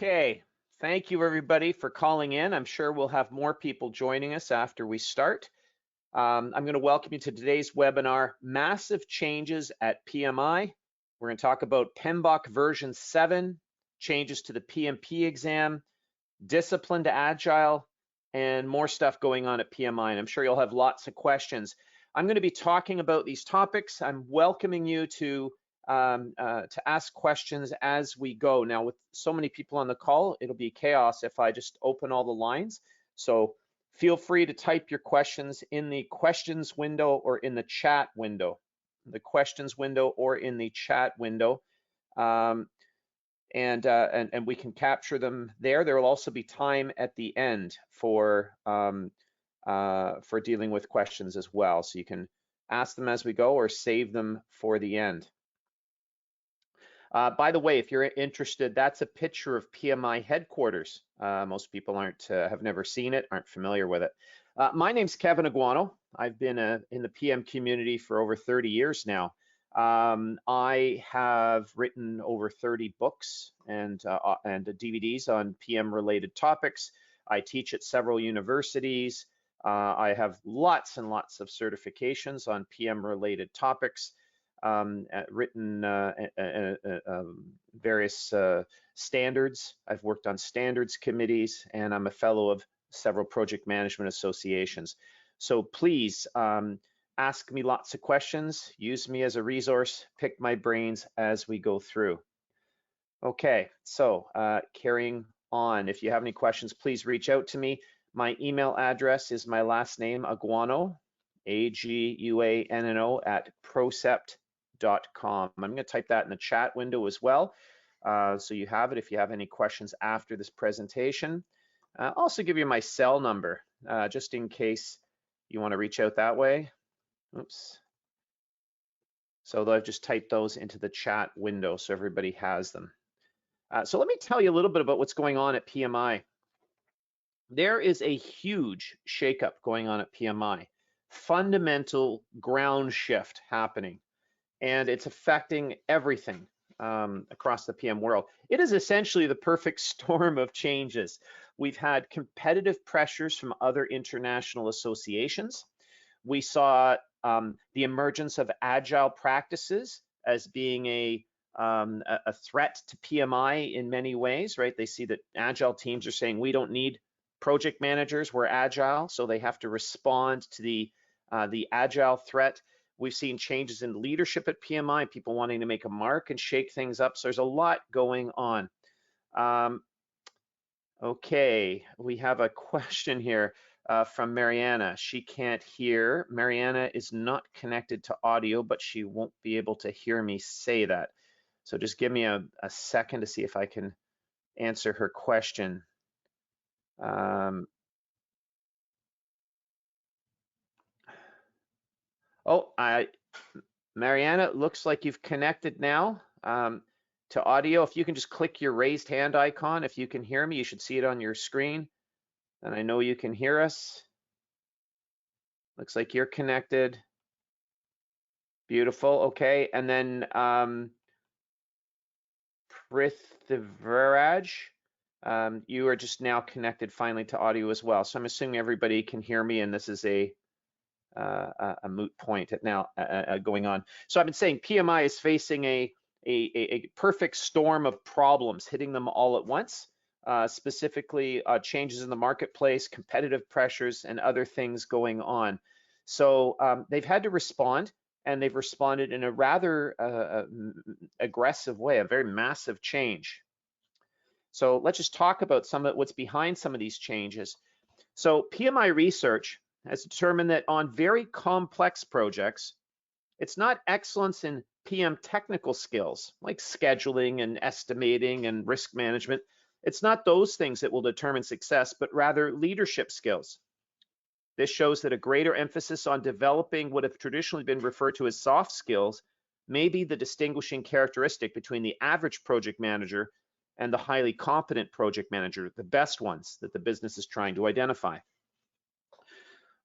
Okay, thank you everybody for calling in. I'm sure we'll have more people joining us after we start. I'm going to welcome you to today's webinar, Massive Changes at PMI. We're going to talk about PMBok version 7, changes to the PMP exam, discipline to agile, and more stuff going on at PMI. And I'm sure you'll have lots of questions. I'm going to be talking about these topics. I'm welcoming you to ask questions as we go. Now, with so many people on the call, it'll be chaos if I just open all the lines. So feel free to type your questions in the questions window or in the chat window. The questions window or in the chat window. And we can capture them there. There will also be time at the end for dealing with questions as well. So you can ask them as we go or save them for the end. By the way, if you're interested, that's a picture of PMI headquarters. Most people have never seen it, aren't familiar with it. My name's Kevin Aguanno. I've been in the PM community for over 30 years now. I have written over 30 books and DVDs on PM related topics. I teach at several universities. I have lots and lots of certifications on PM related topics. Written various standards. I've worked on standards committees, and I'm a fellow of several project management associations. So please ask me lots of questions, use me as a resource, pick my brains as we go through. Okay, so carrying on. If you have any questions, please reach out to me. My email address is my last name, Aguanno, A-G-U-A-N-N-O @procept.com. I'm going to type that in the chat window as well, so you have it if you have any questions after this presentation. I'll also give you my cell number, just in case you want to reach out that way. Oops. So I've just typed those into the chat window so everybody has them. So let me tell you a little bit about what's going on at PMI. There is a huge shakeup going on at PMI, fundamental ground shift happening, and it's affecting everything across the PM world. It is essentially the perfect storm of changes. We've had competitive pressures from other international associations. We saw the emergence of agile practices as being a threat to PMI in many ways, right? They see that agile teams are saying, we don't need project managers, we're agile, so they have to respond to the agile threat. We've seen changes in leadership at PMI, people wanting to make a mark and shake things up. So there's a lot going on. Okay, we have a question here from Mariana. She can't hear. Mariana is not connected to audio, but she won't be able to hear me say that. So just give me a second to see if I can answer her question. Mariana, looks like you've connected now to audio. If you can just click your raised hand icon, if you can hear me, you should see it on your screen. And I know you can hear us. Looks like you're connected. Beautiful, okay. And then Prithviraj, you are just now connected finally to audio as well. So I'm assuming everybody can hear me, and this is a moot point now going on. So I've been saying PMI is facing a perfect storm of problems hitting them all at once, specifically changes in the marketplace, competitive pressures, and other things going on. So they've had to respond, and they've responded in a rather aggressive way, a very massive change. So let's just talk about some of what's behind some of these changes. So PMI research has determined that on very complex projects, it's not excellence in PM technical skills like scheduling and estimating and risk management. It's not those things that will determine success, but rather leadership skills. This shows that a greater emphasis on developing what have traditionally been referred to as soft skills may be the distinguishing characteristic between the average project manager and the highly competent project manager, the best ones that the business is trying to identify.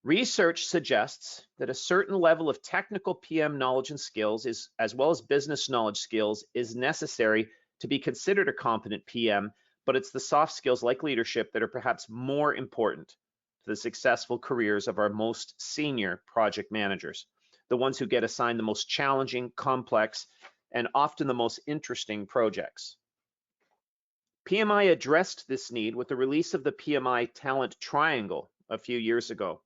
Research suggests that a certain level of technical PM knowledge and skills, as well as business knowledge skills, is necessary to be considered a competent PM, but it's the soft skills like leadership that are perhaps more important to the successful careers of our most senior project managers, the ones who get assigned the most challenging, complex, and often the most interesting projects. PMI addressed this need with the release of the PMI Talent Triangle a few years ago.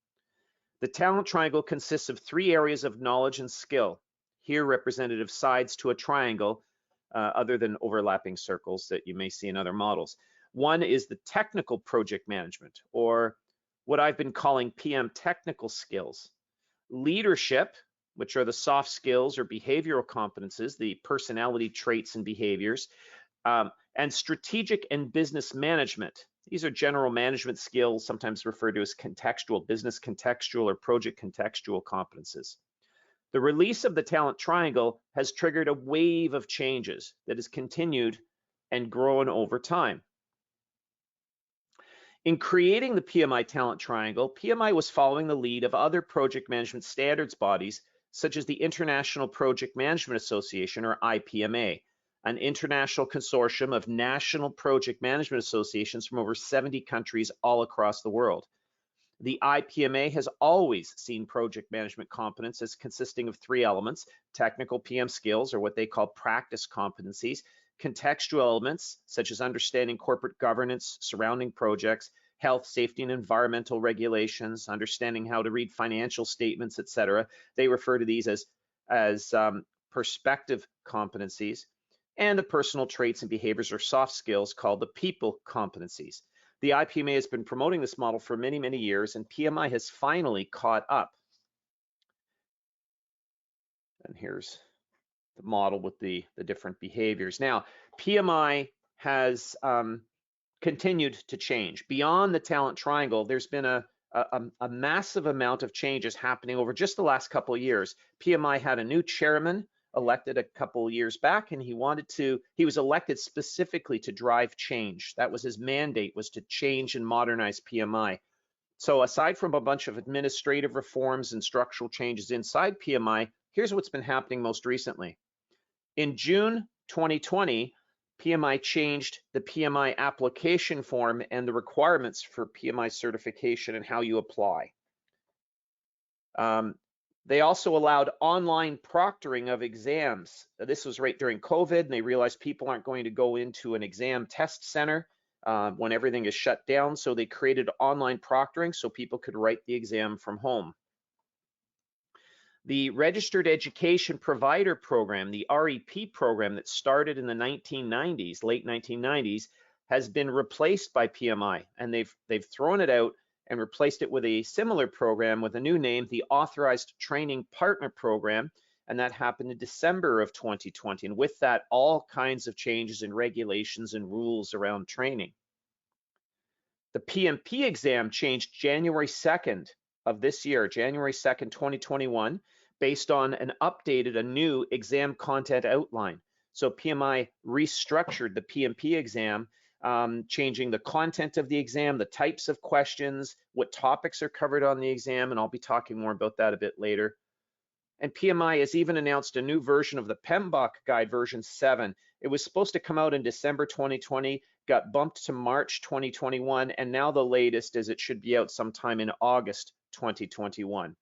The Talent Triangle consists of 3 areas of knowledge and skill, here representative sides to a triangle, other than overlapping circles that you may see in other models. One is the technical project management, or what I've been calling PM technical skills. Leadership, which are the soft skills or behavioral competences, the personality traits and behaviors, and strategic and business management. These are general management skills, sometimes referred to as contextual, business contextual, or project contextual competences. The release of the Talent Triangle has triggered a wave of changes that has continued and grown over time. In creating the PMI Talent Triangle, PMI was following the lead of other project management standards bodies, such as the International Project Management Association, or IPMA, an international consortium of national project management associations from over 70 countries all across the world. The IPMA has always seen project management competence as consisting of 3 elements: technical PM skills, or what they call practice competencies, contextual elements, such as understanding corporate governance surrounding projects, health, safety, and environmental regulations, understanding how to read financial statements, etc. They refer to these as perspective competencies, and the personal traits and behaviors or soft skills called the people competencies. The IPMA has been promoting this model for many, many years, and PMI has finally caught up. And here's the model with the different behaviors. Now, PMI has continued to change. Beyond the Talent Triangle, there's been a massive amount of changes happening over just the last couple of years. PMI had a new chairman elected a couple years back, and he was elected specifically to drive change. That was his mandate, was to change and modernize PMI. So aside from a bunch of administrative reforms and structural changes inside PMI, here's what's been happening most recently. In June 2020, PMI changed the PMI application form and the requirements for PMI certification and how you apply. They also allowed online proctoring of exams. This was right during COVID, and they realized people aren't going to go into an exam test center when everything is shut down. So they created online proctoring so people could write the exam from home. The Registered Education Provider Program, the REP program that started in the 1990s, late 1990s, has been replaced by PMI, and they've thrown it out and replaced it with a similar program with a new name, the Authorized Training Partner Program, and that happened in December of 2020. And with that, all kinds of changes in regulations and rules around training. The PMP exam changed January 2nd of this year, January 2nd, 2021, based on a new exam content outline. So PMI restructured the PMP exam, changing the content of the exam, the types of questions, what topics are covered on the exam, and I'll be talking more about that a bit later. And PMI has even announced a new version of the PMBok guide, version 7. It was supposed to come out in December 2020, got bumped to March 2021, and now the latest is it should be out sometime in August 2021.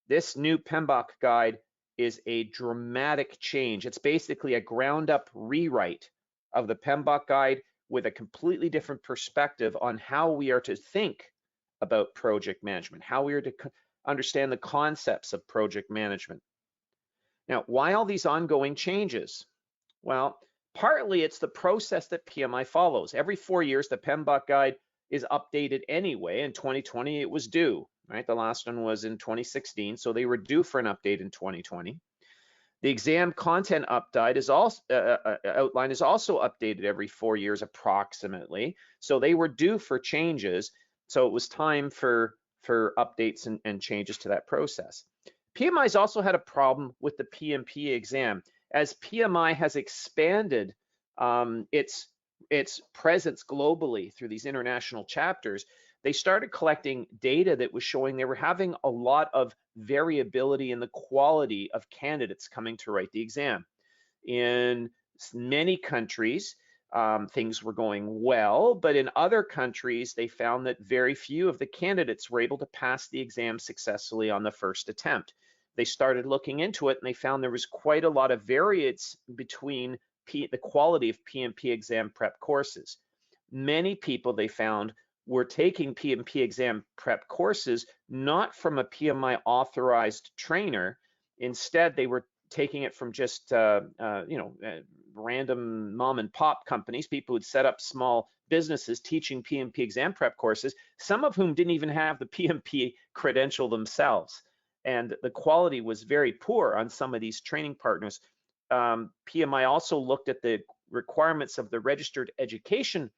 This new PMBok guide is a dramatic change. It's basically a ground-up rewrite of the PMBok guide with a completely different perspective on how we are to think about project management, how we are to understand the concepts of project management. Now, why all these ongoing changes? Well, partly it's the process that PMI follows. Every 4 years, the PMBok guide is updated anyway. In 2020, it was due, right? The last one was in 2016, so they were due for an update in 2020. The exam content outline is also updated every 4 years approximately. So they were due for changes. So it was time for updates and changes to that process. PMI's also had a problem with the PMP exam. As PMI has expanded its presence globally through these international chapters, they started collecting data that was showing they were having a lot of variability in the quality of candidates coming to write the exam. In many countries, things were going well, but in other countries, they found that very few of the candidates were able to pass the exam successfully on the first attempt. They started looking into it and they found there was quite a lot of variance between the quality of PMP exam prep courses. Many people, they found, were taking PMP exam prep courses not from a PMI authorized trainer. Instead, they were taking it from just random mom and pop companies, people who'd set up small businesses teaching PMP exam prep courses, some of whom didn't even have the PMP credential themselves. And the quality was very poor on some of these training partners. PMI also looked at the requirements of the registered education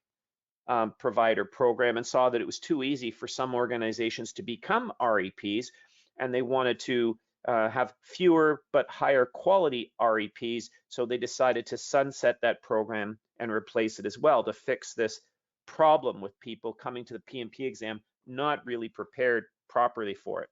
provider program and saw that it was too easy for some organizations to become REPs, and they wanted to have fewer but higher quality REPs, so they decided to sunset that program and replace it as well to fix this problem with people coming to the PMP exam not really prepared properly for it.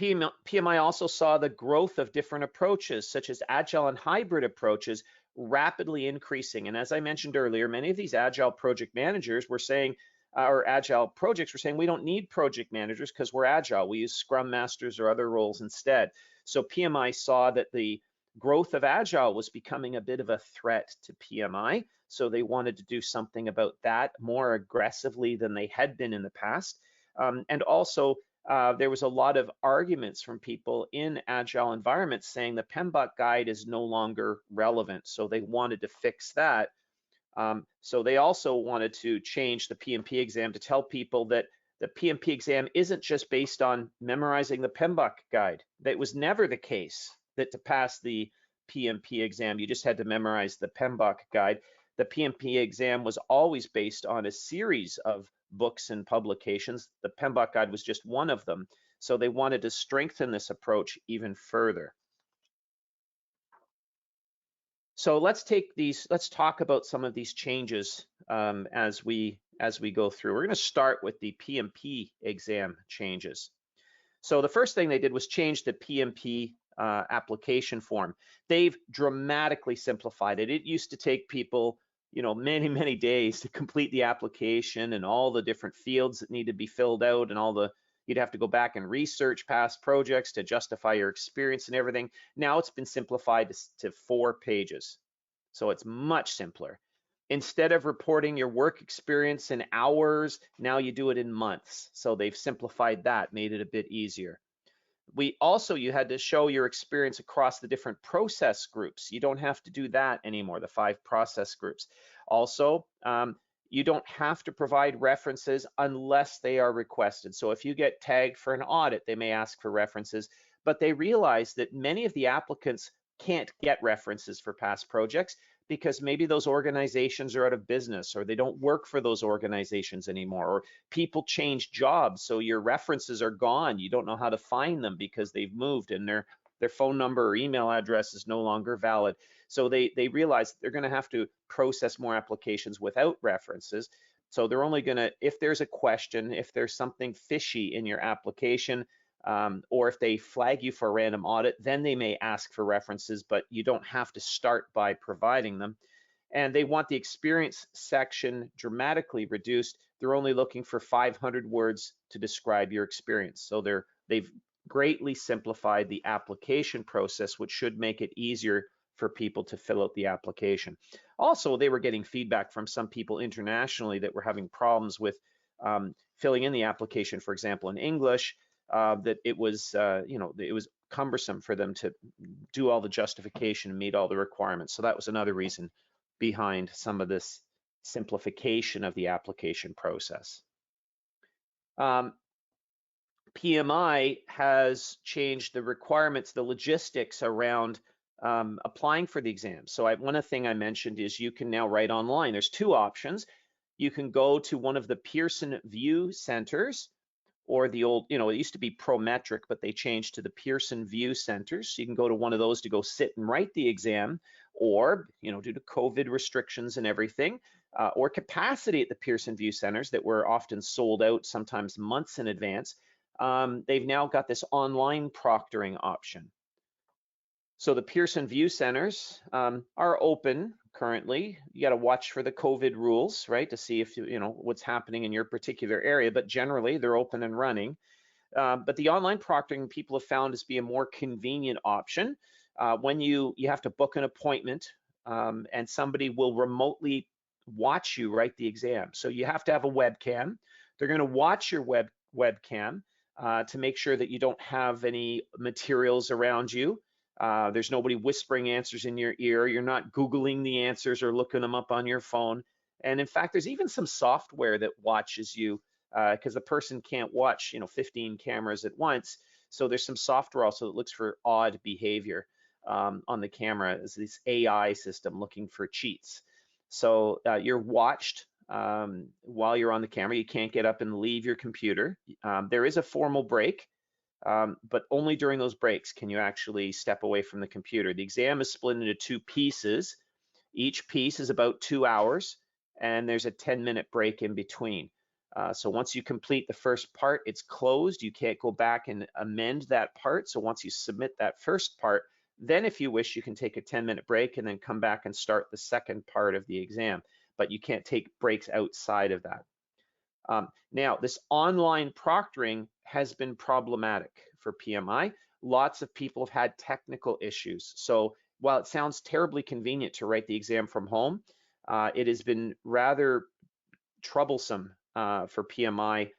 PMI also saw the growth of different approaches, such as agile and hybrid approaches, rapidly increasing. And as I mentioned earlier, many of these agile project managers were saying, or agile projects were saying, we don't need project managers because we're agile. We use scrum masters or other roles instead. So PMI saw that the growth of agile was becoming a bit of a threat to PMI. So they wanted to do something about that more aggressively than they had been in the past. And also, there was a lot of arguments from people in agile environments saying the PMBok guide is no longer relevant. So they wanted to fix that. So they also wanted to change the PMP exam to tell people that the PMP exam isn't just based on memorizing the PMBok guide. That was never the case, that to pass the PMP exam, you just had to memorize the PMBok guide. The PMP exam was always based on a series of books and publications. The PMBok guide was just one of them. So they wanted to strengthen this approach even further. So let's talk about some of these changes as we go through. We're going to start with the PMP exam changes. So the first thing they did was change the PMP application form. They've dramatically simplified it. It used to take people, many days to complete the application and all the different fields that need to be filled out and you'd have to go back and research past projects to justify your experience and everything. Now it's been simplified to 4 pages. So it's much simpler. Instead of reporting your work experience in hours, now you do it in months. So they've simplified that, made it a bit easier. You had to show your experience across the different process groups. You don't have to do that anymore, the 5 process groups. Also, you don't have to provide references unless they are requested. So if you get tagged for an audit, they may ask for references, but they realize that many of the applicants can't get references for past projects because maybe those organizations are out of business or they don't work for those organizations anymore, or people change jobs, so your references are gone. You don't know how to find them because they've moved and their phone number or email address is no longer valid. So they realize they're going to have to process more applications without references. So they're only going to, if there's a question, if there's something fishy in your application, or if they flag you for a random audit, then they may ask for references, but you don't have to start by providing them. And they want the experience section dramatically reduced. They're only looking for 500 words to describe your experience. So they've greatly simplified the application process, which should make it easier for people to fill out the application. Also, they were getting feedback from some people internationally that were having problems with filling in the application, for example, in English. That it was, it was cumbersome for them to do all the justification and meet all the requirements. So that was another reason behind some of this simplification of the application process. PMI has changed the requirements, the logistics around applying for the exam. So one thing I mentioned is you can now write online. There's 2 options. You can go to one of the Pearson View centers, or the old, it used to be Prometric, but they changed to the Pearson View centers. So you can go to one of those to go sit and write the exam, or, due to COVID restrictions and everything, or capacity at the Pearson View centers that were often sold out sometimes months in advance, they've now got this online proctoring option. So the Pearson View Centers are open currently. You got to watch for the COVID rules, right, to see if you know what's happening in your particular area. But generally, they're open and running. But the online proctoring people have found to be a more convenient option when you have to book an appointment and somebody will remotely watch you write the exam. So you have to have a webcam. They're going to watch your webcam to make sure that you don't have any materials around you. There's nobody whispering answers in your ear. You're not Googling the answers or looking them up on your phone. And in fact, there's even some software that watches you because the person can't watch 15 cameras at once. So there's some software also that looks for odd behavior on the camera. Is this AI system looking for cheats. So you're watched while you're on the camera. You can't get up and leave your computer. There is a formal break, but only during those breaks can you actually step away from the computer. The exam is split into 2 pieces. Each piece is about 2 hours, and there's a 10-minute break in between. So once you complete the first part, it's closed. You can't go back and amend that part. So once you submit that first part, then if you wish, you can take a 10-minute break and then come back and start the second part of the exam. But you can't take breaks outside of that. Now, this online proctoring has been problematic for PMI. Lots of people have had technical issues. So while it sounds terribly convenient to write the exam from home, it has been rather troublesome for PMI.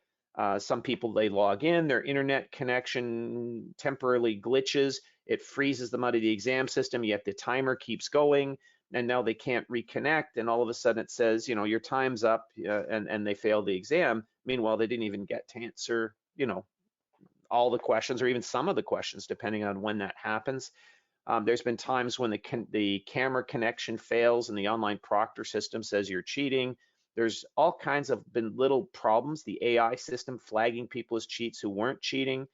Some people, they log in, their internet connection temporarily glitches, it freezes them out of the exam system, yet the timer keeps going, and now they can't reconnect, and all of a sudden it says, your time's up, and they fail the exam. Meanwhile, they didn't even get to answer, all the questions or even some of the questions, depending on when that happens. There's been times when the camera connection fails and the online proctor system says you're cheating. There's all kinds of been little problems. The AI system flagging people as cheats who weren't cheating.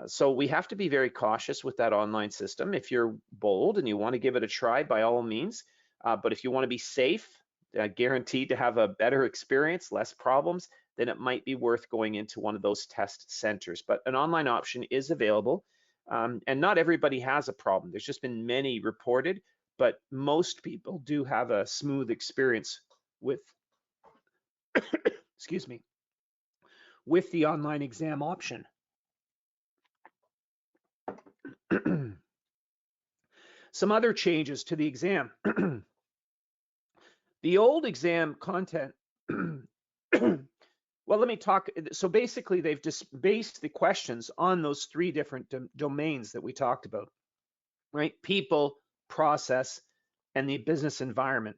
So we have to be very cautious with that online system. If you're bold and you want to give it a try, by all means. But if you want to be safe, guaranteed to have a better experience, less problems, then it might be worth going into one of those test centers. But an online option is available. And not everybody has a problem. There's just been many reported, but most people do have a smooth experience with, excuse me, with the online exam option. Some other changes to the exam. The old exam content, well, let me talk. So basically, they've just based the questions on those 3 different domains that we talked about, right? People, process, and the business environment.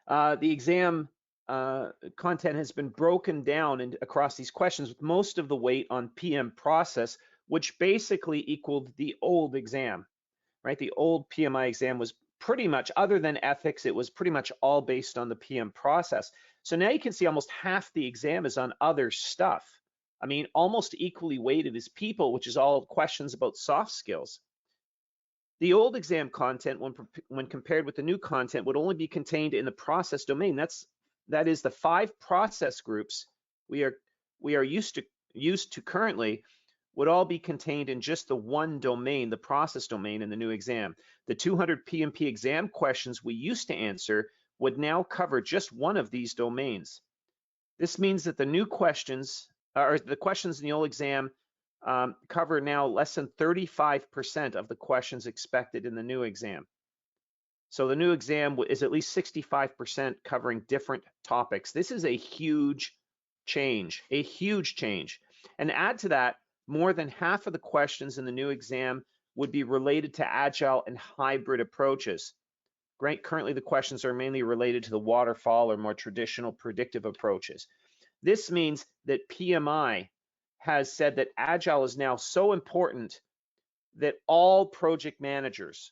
The exam content has been broken down across these questions with most of the weight on PM process, which basically equaled the old exam, right? The old PMI exam was pretty much, other than ethics, it was pretty much all based on the PM process. So now you can see almost half the exam is on other stuff. I mean, almost equally weighted is people, which is all questions about soft skills. The old exam content, when compared with the new content, would only be contained in the process domain. That is the 5 process groups we are used to currently would all be contained in just the one domain, the process domain, in the new exam. The 200 PMP exam questions we used to answer would now cover just one of these domains. This means that the new questions, or the questions in the old exam, cover now less than 35% of the questions expected in the new exam. So the new exam is at least 65% covering different topics. This is a huge change, And add to that, more than half of the questions in the new exam would be related to agile and hybrid approaches. Right? Currently, the questions are mainly related to the waterfall or more traditional predictive approaches. This means that PMI has said that agile is now so important that all project managers,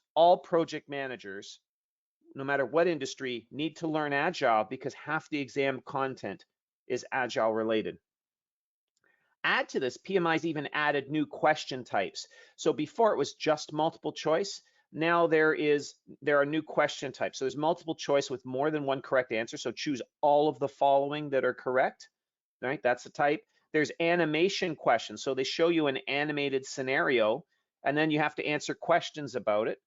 no matter what industry, need to learn agile because half the exam content is agile related. Add to this, PMI's even added new question types. So before it was just multiple choice. Now there are new question types. So there's multiple choice with more than one correct answer. So choose all of the following that are correct, right? That's the type. There's animation questions. So they show you an animated scenario and then you have to answer questions about it.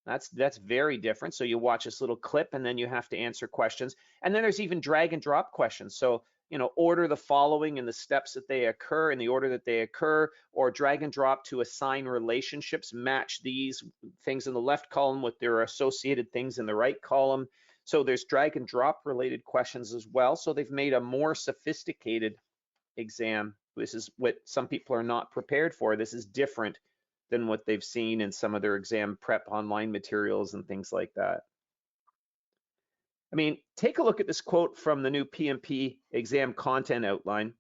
That's very different. So you watch this little clip and then you have to answer questions. And then there's even drag and drop questions. So, you know, order the following in the steps that they occur in the order that they occur, or drag and drop to assign relationships, match these things in the left column with their associated things in the right column. So there's drag and drop related questions as well. So they've made a more sophisticated exam. This is what some people are not prepared for. This is different than what they've seen in some of their exam prep online materials and things like that. I mean, take a look at this quote from the new PMP exam content outline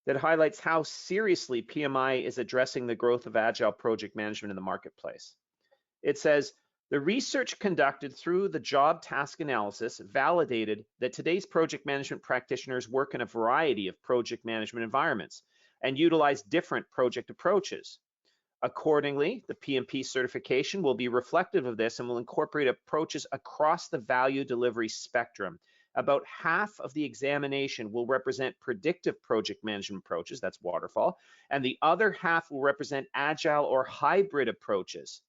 that highlights how seriously PMI is addressing the growth of agile project management in the marketplace. It says, the research conducted through the job task analysis validated that today's project management practitioners work in a variety of project management environments and utilize different project approaches. Accordingly, the PMP certification will be reflective of this and will incorporate approaches across the value delivery spectrum. About half of the examination will represent predictive project management approaches, that's waterfall, and the other half will represent agile or hybrid approaches.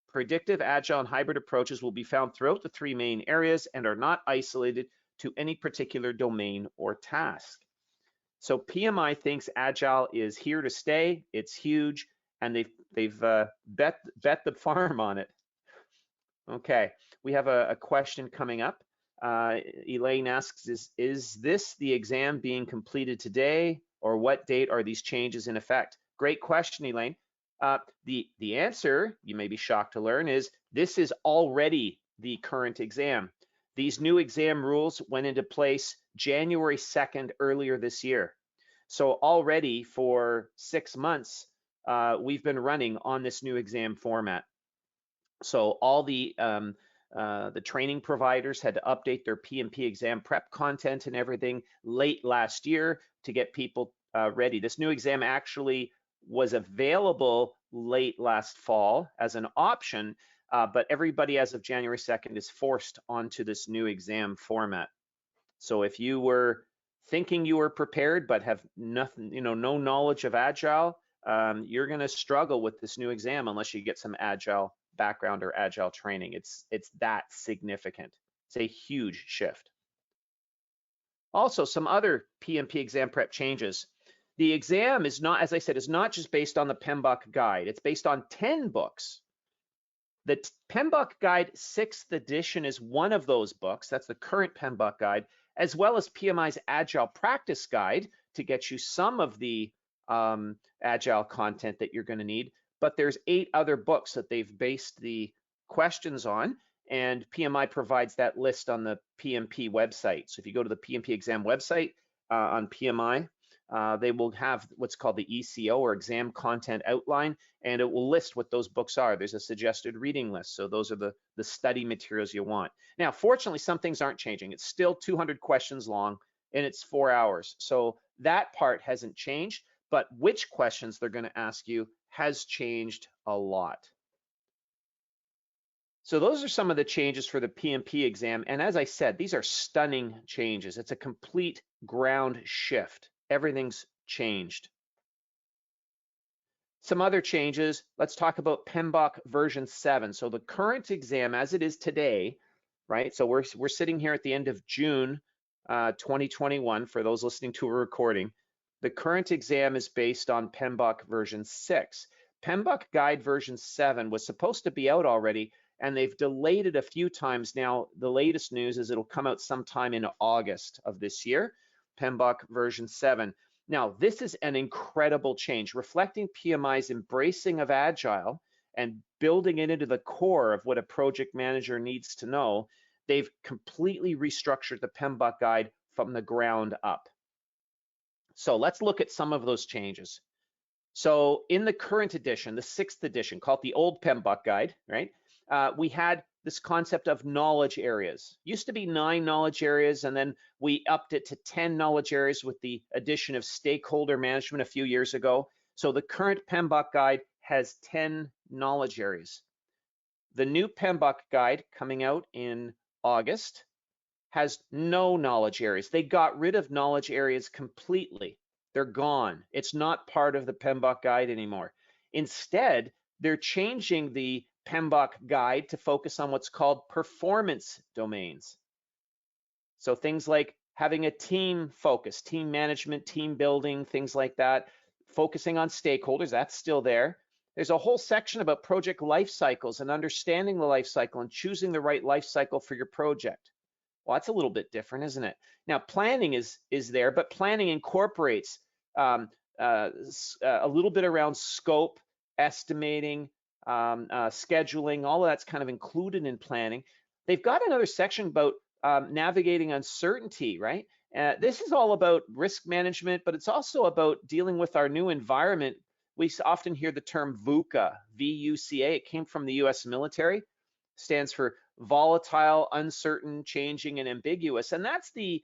Predictive, agile, and hybrid approaches will be found throughout the three main areas and are not isolated to any particular domain or task. So PMI thinks agile is here to stay, it's huge, and they've bet the farm on it. Okay, we have a question coming up. Elaine asks, is this the exam being completed today, or what date are these changes in effect? Great question, Elaine. The answer, you may be shocked to learn, is this is already the current exam. These new exam rules went into place January 2nd earlier this year. So already for 6 months, we've been running on this new exam format. So all the training providers had to update their PMP exam prep content and everything late last year to get people ready. This new exam actually was available late last fall as an option, but everybody as of January 2nd is forced onto this new exam format. So if you were thinking you were prepared but have nothing, no knowledge of Agile, you're going to struggle with this new exam unless you get some Agile background or Agile training. It's that significant. It's a huge shift. Also, some other PMP exam prep changes. The exam is not, as I said, is not just based on the PMBok guide. It's based on 10 books. The PMBok Guide 6th edition is one of those books. That's the current PMBok Guide, as well as PMI's Agile Practice Guide to get you some of the Agile content that you're going to need. But there's 8 other books that they've based the questions on, and PMI provides that list on the PMP website. So if you go to the PMP exam website on PMI, they will have what's called the ECO, or exam content outline, and it will list what those books are. There's a suggested reading list. So those are the study materials you want. Now, fortunately, some things aren't changing. It's still 200 questions long and it's 4 hours. So that part hasn't changed, but which questions they're going to ask you has changed a lot. So those are some of the changes for the PMP exam. And as I said, these are stunning changes. It's a complete ground shift. Everything's changed. Some other changes, let's talk about PMBok version 7. So the current exam as it is today, right? So we're sitting here at the end of June 2021 for those listening to a recording. The current exam is based on PMBok version 6. PMBok Guide version 7 was supposed to be out already, and they've delayed it a few times now. The latest news is it'll come out sometime in August of this year. PMBok version 7. Now, this is an incredible change, reflecting PMI's embracing of Agile and building it into the core of what a project manager needs to know. They've completely restructured the PMBok Guide from the ground up. So let's look at some of those changes. So in the current edition, the 6th edition, called the old PMBok Guide, right? We had this concept of knowledge areas. Used to be 9 knowledge areas, and then we upped it to 10 knowledge areas with the addition of stakeholder management a few years ago. So the current PMBok Guide has 10 knowledge areas. The new PMBok Guide coming out in August has no knowledge areas. They got rid of knowledge areas completely. They're gone. It's not part of the PMBok Guide anymore. Instead, they're changing the PMBok guide to focus on what's called performance domains. So things like having a team focus, team management, team building, things like that, focusing on stakeholders, that's still there. There's a whole section about project life cycles and understanding the life cycle and choosing the right life cycle for your project. Well, that's a little bit different, isn't it? Now, planning is there, but planning incorporates a little bit around scope, estimating, scheduling, all of that's kind of included in planning. They've got another section about navigating uncertainty, right? This is all about risk management, but it's also about dealing with our new environment. We often hear the term VUCA, V-U-C-A. It came from the US military, stands for volatile, uncertain, changing, and ambiguous. And that's the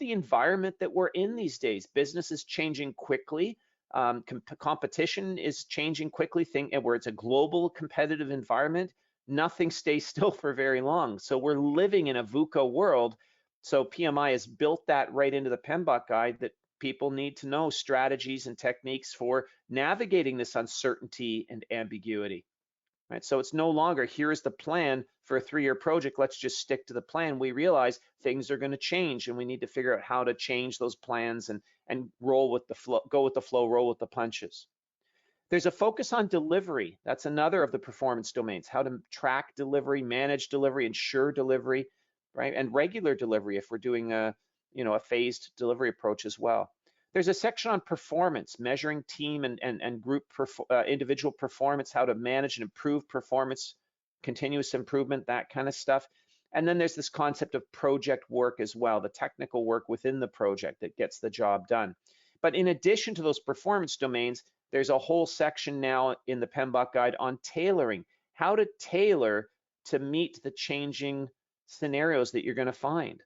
environment that we're in these days. Business is changing quickly. Competition is changing quickly, where it's a global competitive environment. Nothing stays still for very long. So we're living in a VUCA world. So PMI has built that right into the PMBok guide, that people need to know strategies and techniques for navigating this uncertainty and ambiguity. Right? So it's no longer, here's the plan for a 3-year project, let's just stick to the plan. We realize things are going to change, and we need to figure out how to change those plans and roll with the flow, go with the flow, roll with the punches. There's a focus on delivery. That's another of the performance domains, how to track delivery, manage delivery, ensure delivery, right? And regular delivery if we're doing a phased delivery approach as well. There's a section on performance, measuring team and group individual performance, how to manage and improve performance, continuous improvement, that kind of stuff. And then there's this concept of project work as well, the technical work within the project that gets the job done. But in addition to those performance domains, there's a whole section now in the PMBok guide on tailoring, how to tailor to meet the changing scenarios that you're going to find.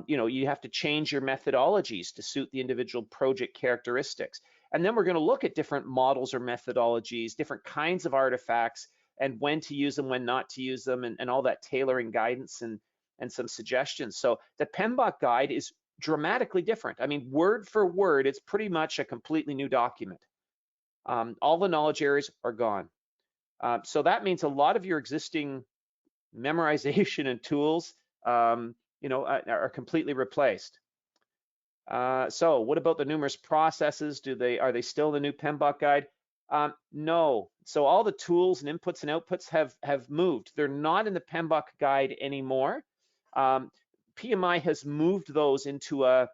You have to change your methodologies to suit the individual project characteristics. And then we're going to look at different models or methodologies, different kinds of artifacts, and when to use them, when not to use them, and all that tailoring guidance and some suggestions. So the PMBok guide is dramatically different. I mean, word for word, it's pretty much a completely new document. All the knowledge areas are gone. So that means a lot of your existing memorization and tools are completely replaced. So what about the numerous processes? Are they still the new PMBok guide? No. So all the tools and inputs and outputs have moved. They're not in the PMBok guide anymore. PMI has moved those into a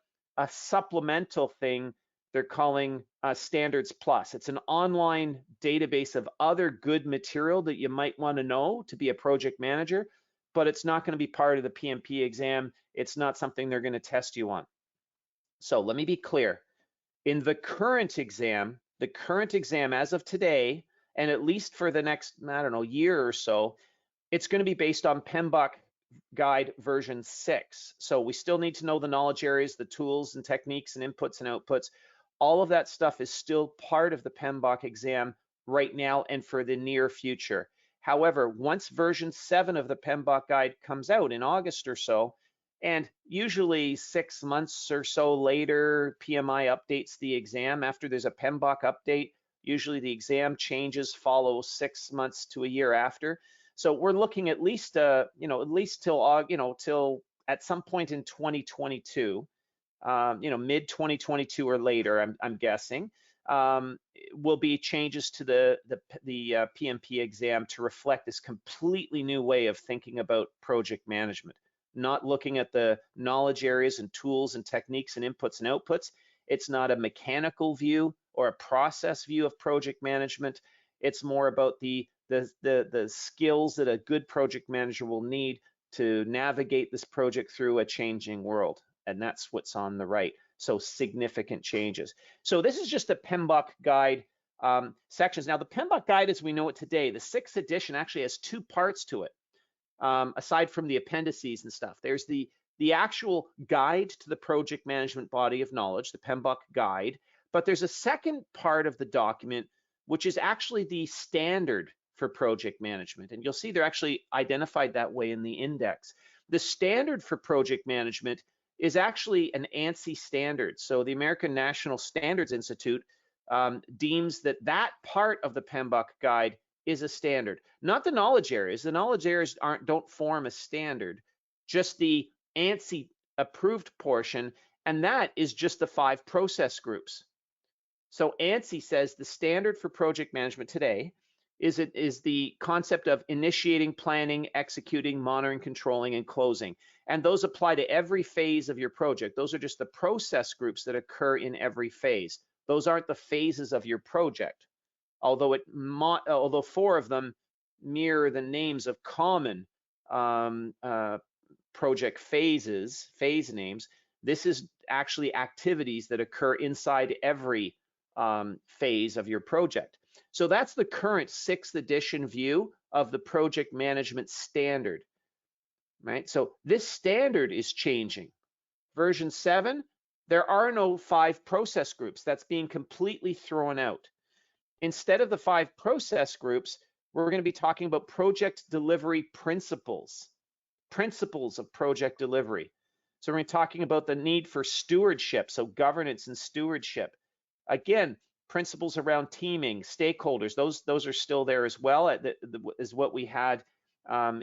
supplemental thing they're calling Standards Plus. It's an online database of other good material that you might want to know to be a project manager, but it's not going to be part of the PMP exam. It's not something they're going to test you on. So let me be clear. In the current exam as of today, and at least for the next, year or so, it's going to be based on PMBok guide version 6. So we still need to know the knowledge areas, the tools and techniques and inputs and outputs. All of that stuff is still part of the PMBok exam right now and for the near future. However, once version 7 of the PMBok guide comes out in August or so, and usually 6 months or so later, PMI updates the exam. After there's a PMBok update, usually the exam changes follow 6 months to a year after. So we're looking at least, till at some point in 2022, mid 2022 or later, I'm guessing, will be changes to the PMP exam to reflect this completely new way of thinking about project management. Not looking at the knowledge areas and tools and techniques and inputs and outputs. It's not a mechanical view or a process view of project management. It's more about the skills that a good project manager will need to navigate this project through a changing world. And that's what's on the right. So significant changes. So this is just the PMBok guide sections. Now the PMBok guide as we know it today, the 6th edition actually has 2 parts to it. Aside from the appendices and stuff, there's the actual guide to the project management body of knowledge, the PMBok guide, but there's a second part of the document, which is actually the standard for project management. And you'll see they're actually identified that way in the index. The standard for project management is actually an ANSI standard. So the American National Standards Institute deems that that part of the PMBok guide is a standard, not the knowledge areas. The knowledge areas don't form a standard, just the ANSI approved portion, and that is just the 5 process groups. So ANSI says the standard for project management today is the concept of initiating, planning, executing, monitoring, controlling, and closing. And those apply to every phase of your project. Those are just the process groups that occur in every phase. Those aren't the phases of your project, although 4 of them mirror the names of common project phase names. This is actually activities that occur inside every phase of your project. So that's the current 6th edition view of the project management standard, right? So this standard is changing. Version 7, there are no 5 process groups. That's being completely thrown out. Instead of the 5 process groups, we're going to be talking about project delivery principles of project delivery. So we're talking about the need for stewardship, so governance and stewardship. Again, principles around teaming, stakeholders, those are still there as well, is what we had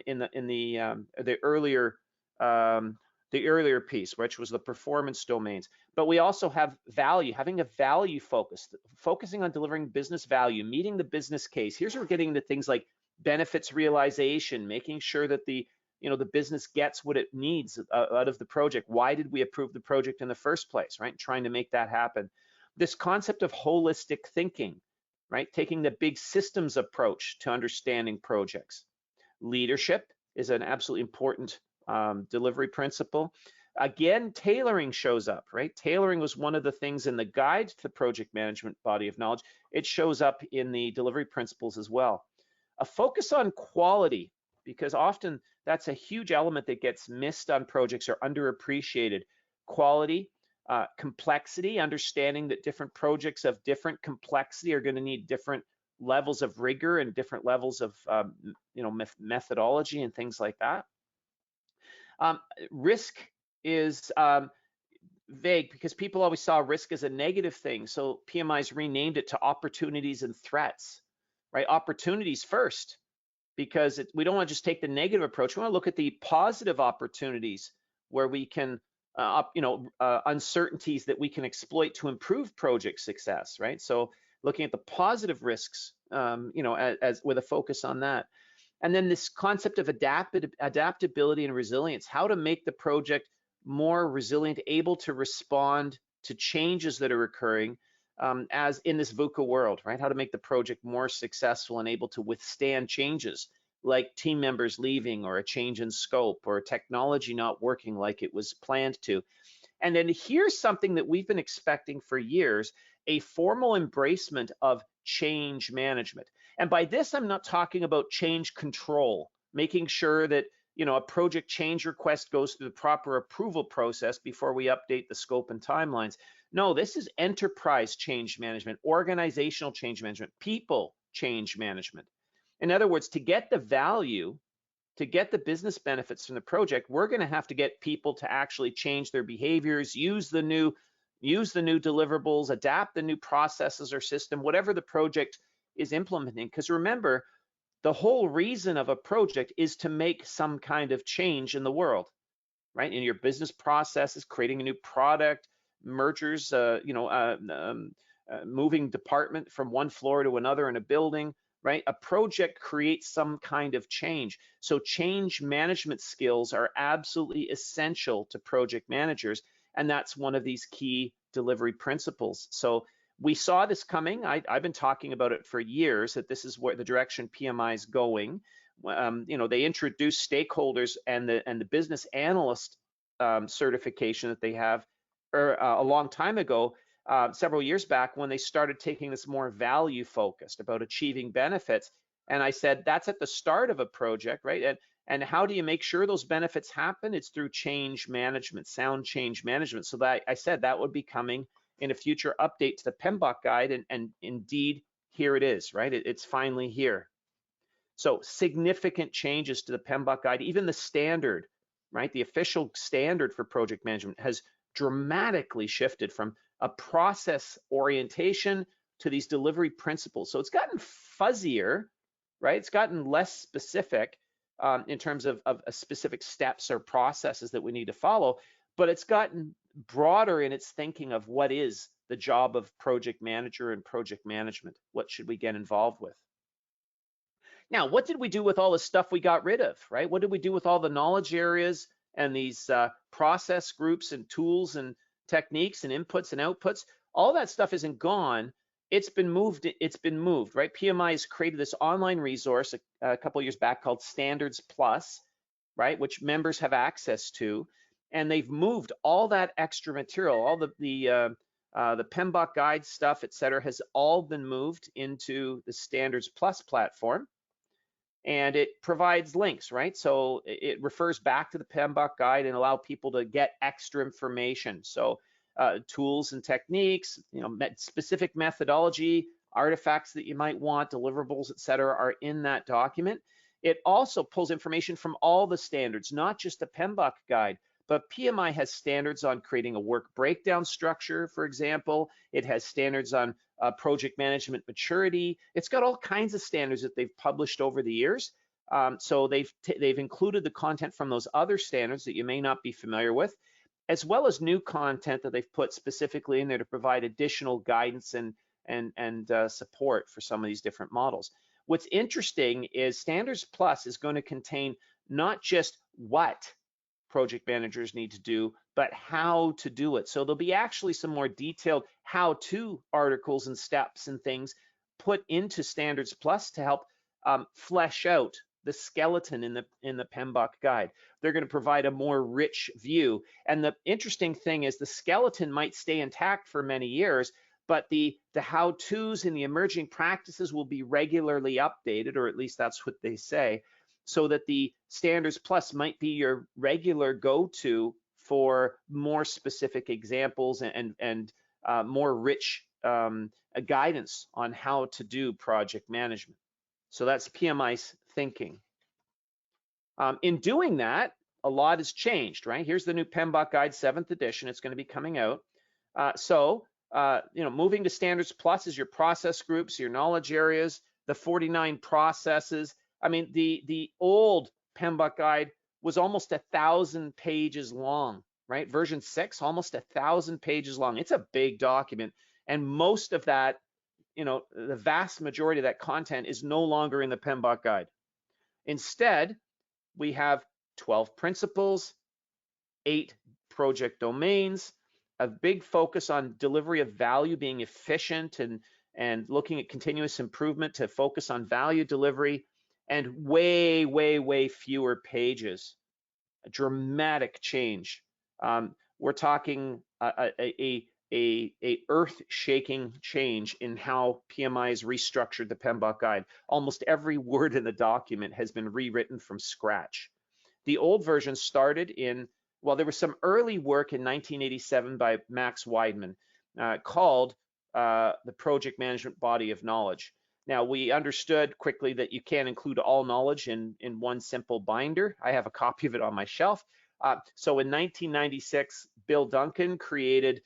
in the earlier piece, which was the performance domains. But we also have value, having a value focus, focusing on delivering business value, meeting the business case. Here's where we're getting into things like benefits realization, making sure that the business gets what it needs out of the project. Why did we approve the project in the first place, right? Trying to make that happen. This concept of holistic thinking, right? Taking the big systems approach to understanding projects. Leadership is an absolutely important delivery principle. Again, tailoring shows up, right? Tailoring was one of the things in the guide to the project management body of knowledge. It shows up in the delivery principles as well. A focus on quality, because often that's a huge element that gets missed on projects or underappreciated. Quality, complexity, understanding that different projects of different complexity are going to need different levels of rigor and different levels of methodology and things like that. Risk is vague because people always saw risk as a negative thing. So PMI's renamed it to opportunities and threats, right? Opportunities first, because we don't want to just take the negative approach. We want to look at the positive opportunities where we can, uncertainties that we can exploit to improve project success, right? So looking at the positive risks, as with a focus on that. And then this concept of adaptability and resilience, how to make the project more resilient, able to respond to changes that are occurring as in this VUCA world, right? How to make the project more successful and able to withstand changes like team members leaving or a change in scope or technology not working like it was planned to. And then here's something that we've been expecting for years, a formal embracement of change management. And by this, I'm not talking about change control, making sure that a project change request goes through the proper approval process before we update the scope and timelines. No, this is enterprise change management, organizational change management, people change management. In other words, to get the value, to get the business benefits from the project, we're going to have to get people to actually change their behaviors, use the new deliverables, adapt the new processes or system, whatever the project is implementing. Because remember, the whole reason of a project is to make some kind of change in the world, right? In your business processes, creating a new product, mergers, moving department from one floor to another in a building, right? A project creates some kind of change. So change management skills are absolutely essential to project managers, and that's one of these key delivery principles. So we saw this coming. I've been talking about it for years, that this is where the direction PMI is going. They introduced stakeholders and the business analyst certification that they have a long time ago, several years back, when they started taking this more value focused about achieving benefits. And I said, that's at the start of a project, right? And how do you make sure those benefits happen? It's through change management, sound change management. So that I said that would be coming in a future update to the PMBok guide, and indeed, here it is, right? It's finally here. So significant changes to the PMBok guide, even the standard, right? The official standard for project management has dramatically shifted from a process orientation to these delivery principles. So it's gotten fuzzier, right? It's gotten less specific in terms of specific steps or processes that we need to follow, but it's gotten broader in its thinking of what is the job of project manager and project management. What should we get involved with? Now, what did we do with all the stuff we got rid of, right? What did we do with all the knowledge areas and these process groups and tools and techniques and inputs and outputs? All that stuff isn't gone. It's been moved, right? PMI has created this online resource a couple of years back called Standards Plus, right? Which members have access to. And they've moved all that extra material, all the PMBok guide stuff, et cetera, has all been moved into the Standards Plus platform. And it provides links, right? So it refers back to the PMBok guide and allow people to get extra information. So tools and techniques, specific methodology, artifacts that you might want, deliverables, et cetera, are in that document. It also pulls information from all the standards, not just the PMBok guide, but PMI has standards on creating a work breakdown structure, for example. It has standards on project management maturity. It's got all kinds of standards that they've published over the years. So they've included the content from those other standards that you may not be familiar with, as well as new content that they've put specifically in there to provide additional guidance and support for some of these different models. What's interesting is Standards Plus is going to contain not just what project managers need to do, but how to do it. So there'll be actually some more detailed how-to articles and steps and things put into Standards Plus to help flesh out the skeleton in the PMBok guide. They're going to provide a more rich view. And the interesting thing is the skeleton might stay intact for many years, but the how-tos and the emerging practices will be regularly updated, or at least that's what they say, so that the Standards Plus might be your regular go-to for more specific examples and more rich guidance on how to do project management. So that's PMI's thinking. In doing that, a lot has changed, right? Here's the new PMBok Guide 7th edition. It's going to be coming out. Moving to Standards Plus is your process groups, your knowledge areas, the 49 processes. I mean, the old PMBok guide was almost 1,000 pages long, right? Version 6, almost 1,000 pages long. It's a big document. And most of that, the vast majority of that content is no longer in the PMBok guide. Instead, we have 12 principles, 8 project domains, a big focus on delivery of value, being efficient and looking at continuous improvement to focus on value delivery, and way, way, way fewer pages. A dramatic change. We're talking a earth-shaking change in how PMI has restructured the PMBok guide. Almost every word in the document has been rewritten from scratch. The old version started there was some early work in 1987 by Max Weidman called the Project Management Body of Knowledge. Now, we understood quickly that you can't include all knowledge in one simple binder. I have a copy of it on my shelf. So in 1996, Bill Duncan created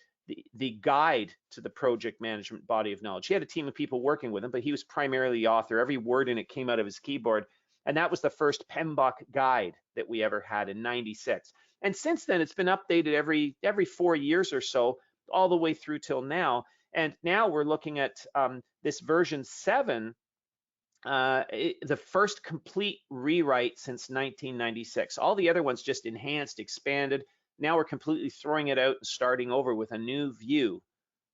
the guide to the project management body of knowledge. He had a team of people working with him, but he was primarily the author. Every word in it came out of his keyboard. And that was the first PMBok guide that we ever had in 96. And since then, it's been updated every 4 years or so, all the way through till now. And now we're looking at this version 7, the first complete rewrite since 1996. All the other ones just enhanced, expanded. Now we're completely throwing it out and starting over with a new view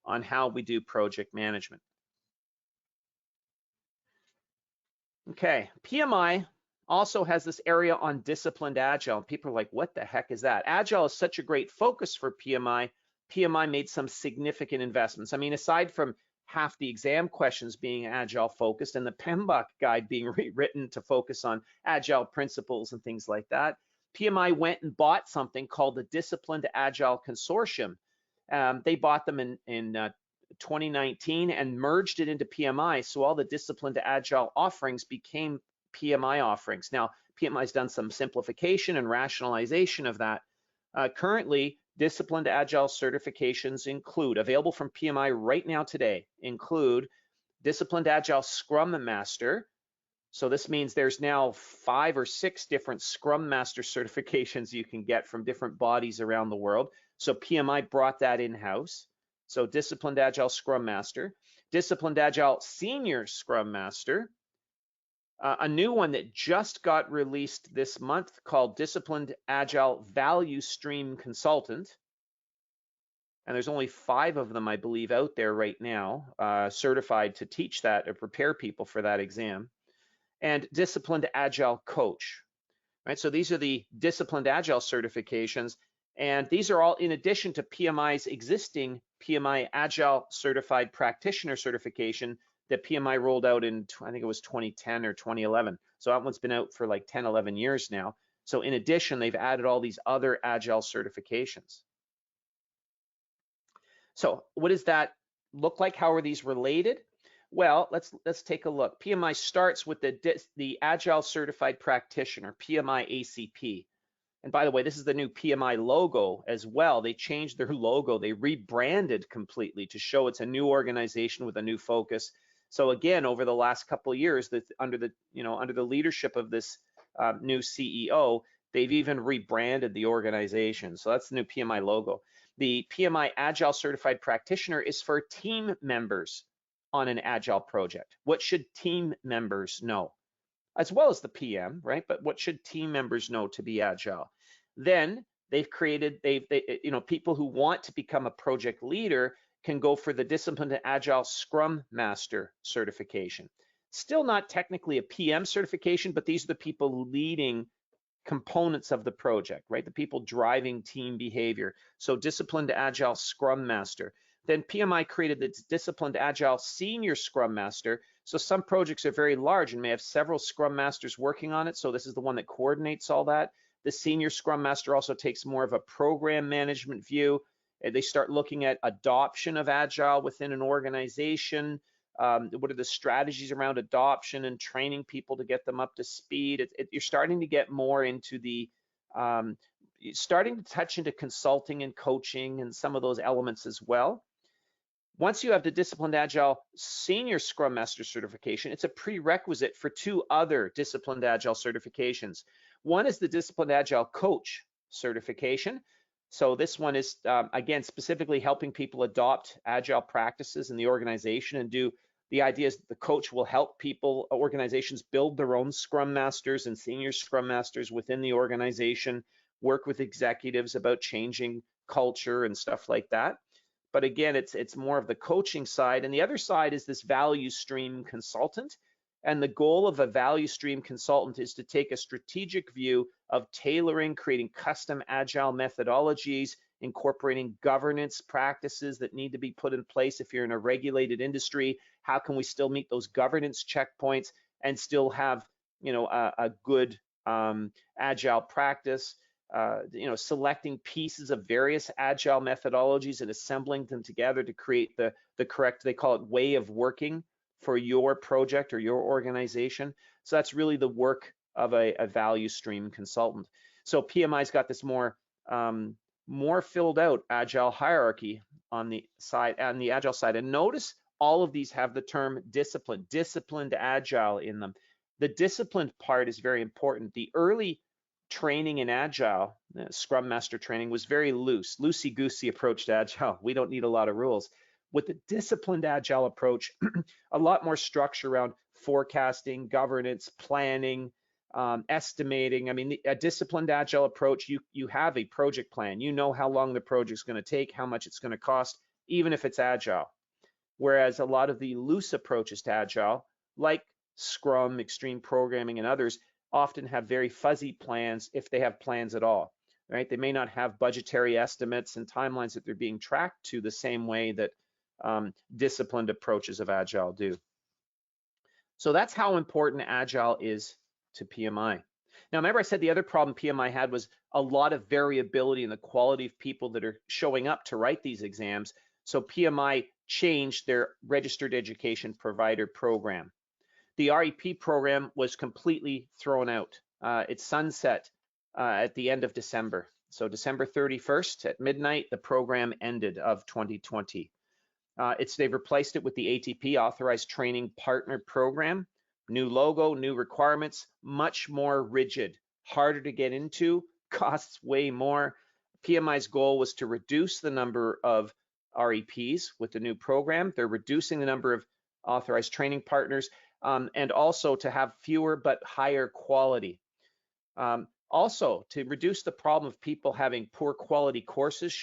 on how we do project management. Okay, PMI also has this area on disciplined agile. People are like, what the heck is that? Agile is such a great focus for PMI. PMI made some significant investments. I mean, aside from half the exam questions being agile focused and the PMBok guide being rewritten to focus on agile principles and things like that, PMI went and bought something called the Disciplined Agile Consortium. They bought them in 2019 and merged it into PMI. So all the Disciplined Agile offerings became PMI offerings. Now, PMI's done some simplification and rationalization of that. Currently, disciplined agile certifications include, available from PMI right now today, include disciplined agile Scrum Master. So this means there's now 5 or 6 different Scrum Master certifications you can get from different bodies around the world. So PMI brought that in-house. So disciplined agile Scrum Master, disciplined agile Senior Scrum Master, a new one that just got released this month called Disciplined Agile Value Stream Consultant. And there's only 5 of them, I believe, out there right now, certified to teach that or prepare people for that exam. And Disciplined Agile Coach, right? So these are the Disciplined Agile certifications. And these are all in addition to PMI's existing PMI Agile Certified Practitioner certification that PMI rolled out in, I think it was 2010 or 2011. So that one's been out for like 10, 11 years now. So in addition, they've added all these other Agile certifications. So what does that look like? How are these related? Well, let's take a look. PMI starts with the Agile Certified Practitioner, PMI ACP. And by the way, this is the new PMI logo as well. They changed their logo. They rebranded completely to show it's a new organization with a new focus. So again, over the last couple of years, under the leadership of this new CEO, they've even rebranded the organization. So that's the new PMI logo. The PMI Agile Certified Practitioner is for team members on an Agile project. What should team members know? As well as the PM, right? But what should team members know to be Agile? Then they've created, people who want to become a project leader can go for the Disciplined Agile Scrum Master certification. Still not technically a PM certification, but these are the people leading components of the project, right? The people driving team behavior. So Disciplined Agile Scrum Master. Then PMI created the Disciplined Agile Senior Scrum Master. So some projects are very large and may have several Scrum Masters working on it. So this is the one that coordinates all that. The Senior Scrum Master also takes more of a program management view. They start looking at adoption of Agile within an organization. What are the strategies around adoption and training people to get them up to speed? You're starting to get more into the, starting to touch into consulting and coaching and some of those elements as well. Once you have the Disciplined Agile Senior Scrum Master certification, it's a prerequisite for 2 other Disciplined Agile certifications. One is the Disciplined Agile Coach certification. So this one is, again, specifically helping people adopt Agile practices in the organization and the idea is that the coach will help people, organizations build their own Scrum Masters and Senior Scrum Masters within the organization, work with executives about changing culture and stuff like that. But again, it's more of the coaching side. And the other side is this value stream consultant. And the goal of a value stream consultant is to take a strategic view of tailoring, creating custom Agile methodologies, incorporating governance practices that need to be put in place if you're in a regulated industry. How can we still meet those governance checkpoints and still have, a good Agile practice? Selecting pieces of various Agile methodologies and assembling them together to create the correct, they call it way of working for your project or your organization. So that's really the work of a value stream consultant. So PMI's got this more filled out Agile hierarchy on the Agile side. And notice all of these have the term disciplined Agile in them. The disciplined part is very important. The early training in Agile, Scrum Master training, was very loosey-goosey approach to Agile. We don't need a lot of rules. With the Disciplined Agile approach, a lot more structure around forecasting, governance, planning, estimating. I mean, a Disciplined Agile approach, you have a project plan. You know how long the project's going to take, how much it's going to cost, even if it's Agile. Whereas a lot of the loose approaches to Agile, like Scrum, Extreme Programming, and others, often have very fuzzy plans, if they have plans at all, right? They may not have budgetary estimates and timelines that they're being tracked to the same way that disciplined approaches of Agile do. So that's how important Agile is to PMI. Now, remember I said the other problem PMI had was a lot of variability in the quality of people that are showing up to write these exams. So PMI changed their Registered Education Provider program. The REP program was completely thrown out. It sunset at the end of December. So December 31st at midnight, the program ended of 2020. They've replaced it with the ATP, Authorized Training Partner Program. New logo, new requirements, much more rigid, harder to get into, costs way more. PMI's goal was to reduce the number of REPs with the new program. They're reducing the number of authorized training partners, and also to have fewer but higher quality. Also, to reduce the problem of people having poor quality courses,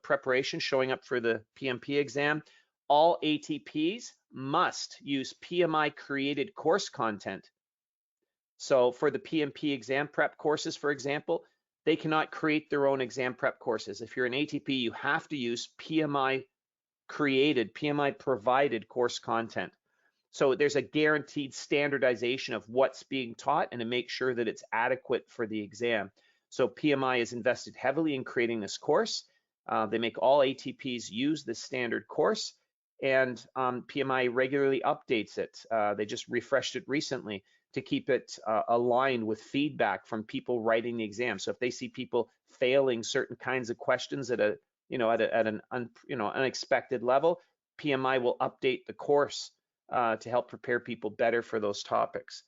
preparation showing up for the PMP exam, all ATPs must use PMI created course content. So for the PMP exam prep courses, for example, they cannot create their own exam prep courses. If you're an ATP, you have to use PMI created, PMI provided course content. So there's a guaranteed standardization of what's being taught and to make sure that it's adequate for the exam. So PMI is invested heavily in creating this course. They make all ATPs use this standard course, and PMI regularly updates it. They just refreshed it recently to keep it aligned with feedback from people writing the exam. So if they see people failing certain kinds of questions at an unexpected level, PMI will update the course to help prepare people better for those topics.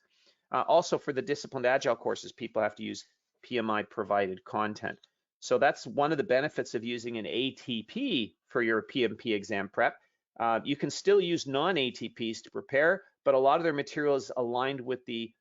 Also for the disciplined agile courses, people have to use PMI provided content. So that's one of the benefits of using an ATP for your PMP exam prep. You can still use non-ATPs to prepare, but a lot of their material is aligned with the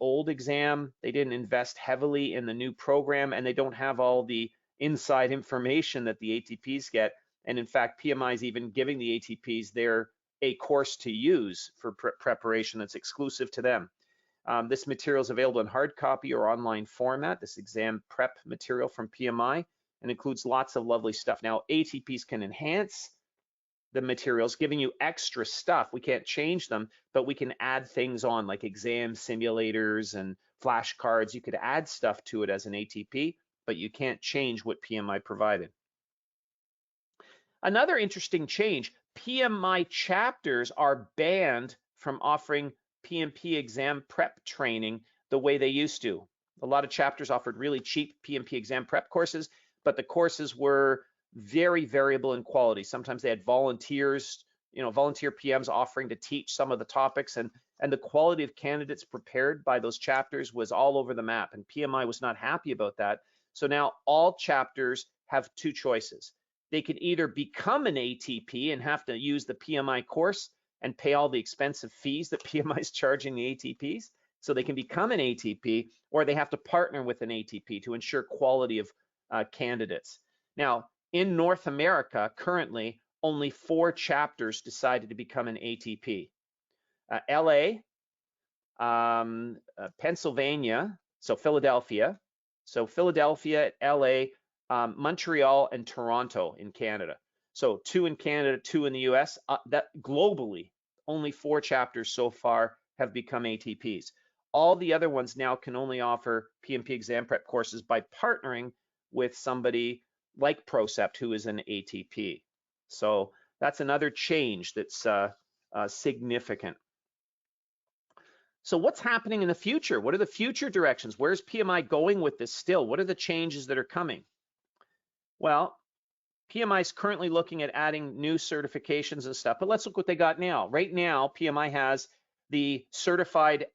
old exam. They didn't invest heavily in the new program, and they don't have all the inside information that the ATPs get. And in fact, PMI is even giving the ATPs a course to use for preparation that's exclusive to them. This material is available in hard copy or online format, this exam prep material from PMI, and includes lots of lovely stuff. Now, ATPs can enhance the materials, giving you extra stuff. We can't change them, but we can add things on like exam simulators and flashcards. You could add stuff to it as an ATP, but you can't change what PMI provided. Another interesting change, PMI chapters are banned from offering PMP exam prep training the way they used to. A lot of chapters offered really cheap PMP exam prep courses, but the courses were very variable in quality. Sometimes they had volunteers, volunteer PMs offering to teach some of the topics, and the quality of candidates prepared by those chapters was all over the map, and PMI was not happy about that. So now all chapters have two choices. They could either become an ATP and have to use the PMI course and pay all the expensive fees that PMI is charging the ATPs, so they can become an ATP, or they have to partner with an ATP to ensure quality of candidates. Now, in North America, currently, only 4 chapters decided to become an ATP. LA, Pennsylvania, so Philadelphia, LA, Montreal, and Toronto in Canada. So 2 in Canada, 2 in the US. That globally, only 4 chapters so far have become ATPs. All the other ones now can only offer PMP exam prep courses by partnering with somebody like Procept, who is an ATP. So that's another change that's significant. So what's happening in the future? What are the future directions? Where's PMI going with this still? What are the changes that are coming? Well, PMI is currently looking at adding new certifications and stuff, but let's look what they got now. Right now, PMI has the Certified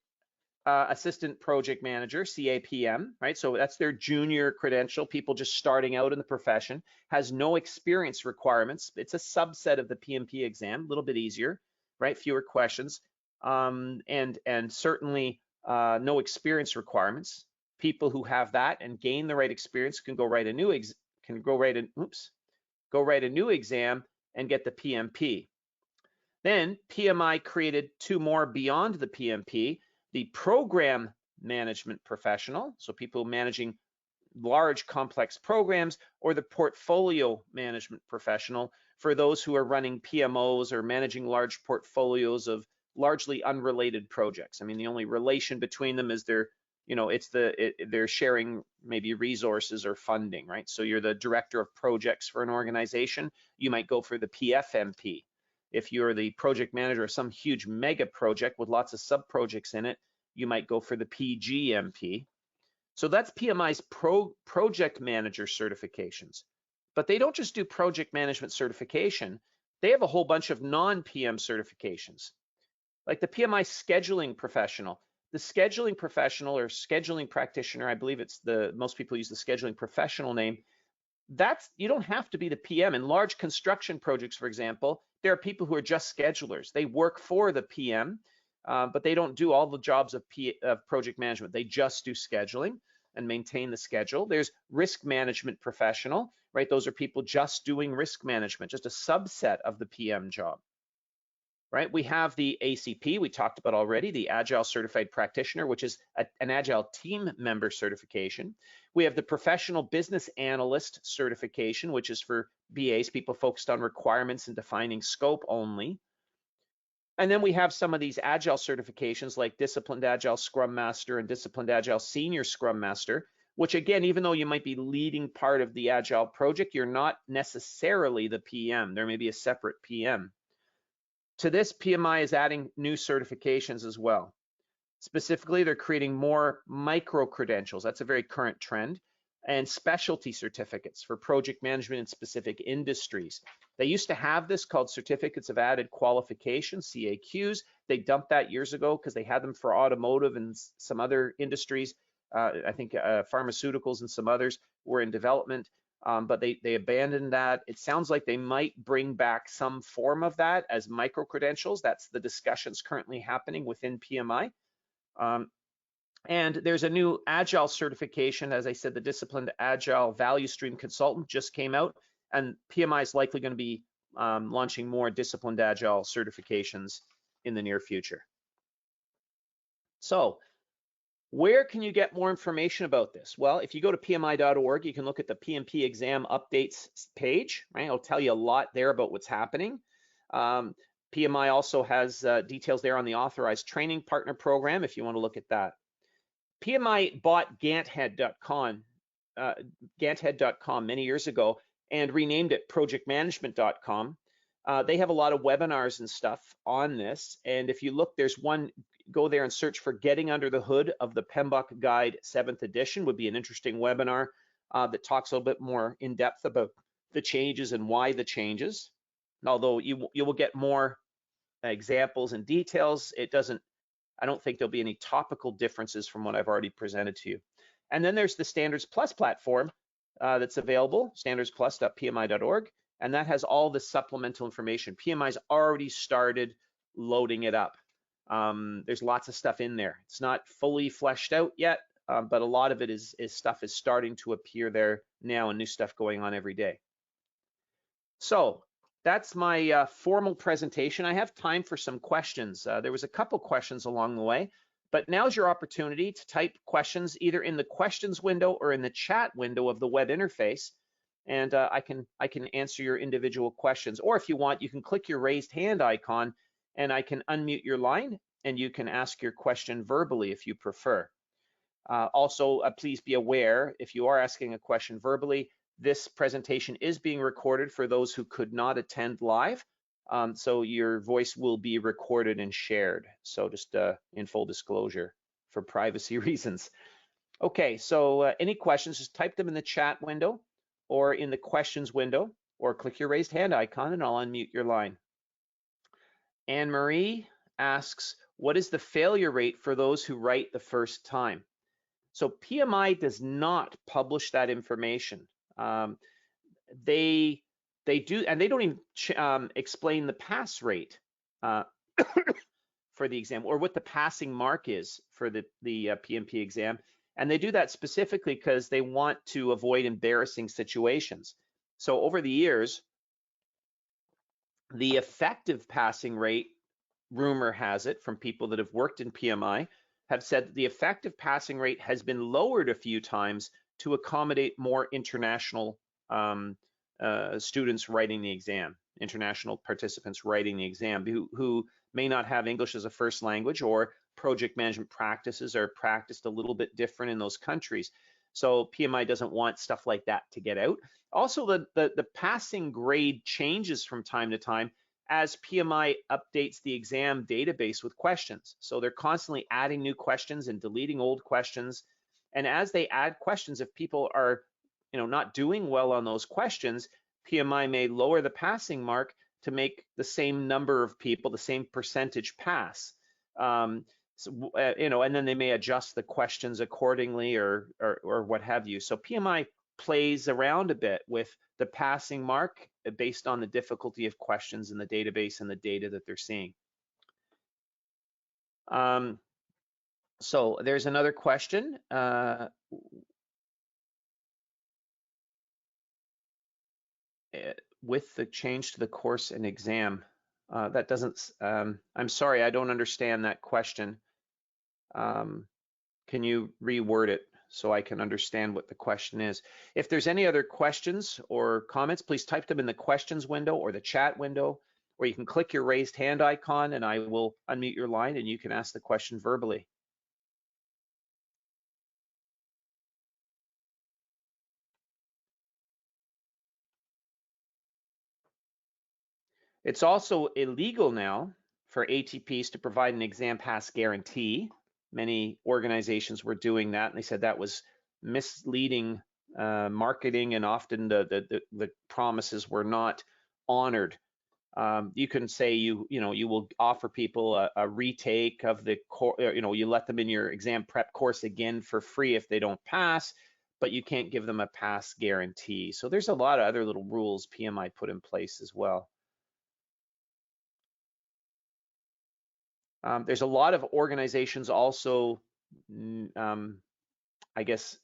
Assistant Project Manager, CAPM, right? So that's their junior credential, people just starting out in the profession, has no experience requirements. It's a subset of the PMP exam, a little bit easier, right? Fewer questions, and certainly no experience requirements. People who have that and gain the right experience can go write a new exam and get the PMP. Then PMI created 2 more beyond the PMP, the Program Management Professional, so people managing large complex programs, or the Portfolio Management Professional for those who are running PMOs or managing large portfolios of largely unrelated projects. I mean, the only relation between them is they're sharing maybe resources or funding, right? So you're the director of projects for an organization, you might go for the PFMP. If you're the project manager of some huge mega project with lots of sub-projects in it, you might go for the PGMP. So that's PMI's project manager certifications. But they don't just do project management certification. They have a whole bunch of non-PM certifications, like the PMI scheduling professional. The scheduling professional or scheduling practitioner, I believe it's most people use the scheduling professional name. You don't have to be the PM. In large construction projects, for example, there are people who are just schedulers. They work for the PM, but they don't do all the jobs of project management. They just do scheduling and maintain the schedule. There's risk management professional, right? Those are people just doing risk management, just a subset of the PM job. Right? We have the ACP, we talked about already, the Agile Certified Practitioner, which is an Agile team member certification. We have the Professional Business Analyst certification, which is for BAs, people focused on requirements and defining scope only. And then we have some of these Agile certifications like Disciplined Agile Scrum Master and Disciplined Agile Senior Scrum Master, which again, even though you might be leading part of the Agile project, you're not necessarily the PM. There may be a separate PM. To this, PMI is adding new certifications as well. Specifically, they're creating more micro-credentials. That's a very current trend. And specialty certificates for project management in specific industries. They used to have this called Certificates of Added Qualification, CAQs. They dumped that years ago because they had them for automotive and some other industries. I think pharmaceuticals and some others were in development. But they abandoned that. It sounds like they might bring back some form of that as micro-credentials. That's the discussions currently happening within PMI. And there's a new Agile certification. As I said, the Disciplined Agile Value Stream Consultant just came out, and PMI is likely going to be launching more Disciplined Agile certifications in the near future. So, where can you get more information about this? Well, if you go to PMI.org, you can look at the PMP Exam Updates page, right? It'll tell you a lot there about what's happening. PMI also has details there on the Authorized Training Partner Program, if you want to look at that. PMI bought Ganthead.com many years ago and renamed it projectmanagement.com. They have a lot of webinars and stuff on this. And if you look, there's one, go there and search for Getting Under the Hood of the PMBok Guide 7th edition would be an interesting webinar that talks a little bit more in depth about the changes and why the changes. Although you will get more examples and details, I don't think there'll be any topical differences from what I've already presented to you. And then there's the Standards Plus platform that's available, standardsplus.pmi.org, and that has all the supplemental information. PMI's already started loading it up. There's lots of stuff in there. It's not fully fleshed out yet, but a lot of it is stuff is starting to appear there now and new stuff going on every day. So that's my formal presentation. I have time for some questions. There was a couple questions along the way, but now's your opportunity to type questions either in the questions window or in the chat window of the web interface, and I can answer your individual questions. Or if you want, you can click your raised hand icon and I can unmute your line and you can ask your question verbally if you prefer. Also, please be aware, if you are asking a question verbally, this presentation is being recorded for those who could not attend live. So your voice will be recorded and shared. So just in full disclosure for privacy reasons. Okay, so any questions, just type them in the chat window or in the questions window, or click your raised hand icon and I'll unmute your line. Anne-Marie asks, what is the failure rate for those who write the first time? So PMI does not publish that information. They do, and they don't even explain the pass rate for the exam or what the passing mark is for the PMP exam. And they do that specifically because they want to avoid embarrassing situations. So over the years, the effective passing rate, rumor has it from people that have worked in PMI, have said that the effective passing rate has been lowered a few times to accommodate more international students writing the exam, international participants writing the exam who may not have English as a first language, or project management practices are practiced a little bit different in those countries. So PMI doesn't want stuff like that to get out. Also, the passing grade changes from time to time as PMI updates the exam database with questions. So they're constantly adding new questions and deleting old questions. And as they add questions, if people are, not doing well on those questions, PMI may lower the passing mark to make the same number of people, the same percentage pass. And then they may adjust the questions accordingly or what have you. So PMI plays around a bit with the passing mark based on the difficulty of questions in the database and the data that they're seeing. So there's another question. With the change to the course and exam, that doesn't, I'm sorry, I don't understand that question. Can you reword it so I can understand what the question is? If there's any other questions or comments, please type them in the questions window or the chat window, or you can click your raised hand icon and I will unmute your line and you can ask the question verbally. It's also illegal now for ATPs to provide an exam pass guarantee. Many organizations were doing that, and they said that was misleading marketing, and often the promises were not honored. You can say you will offer people a retake of the course, you let them in your exam prep course again for free if they don't pass, but you can't give them a pass guarantee. So there's a lot of other little rules PMI put in place as well. There's a lot of organizations also, I guess,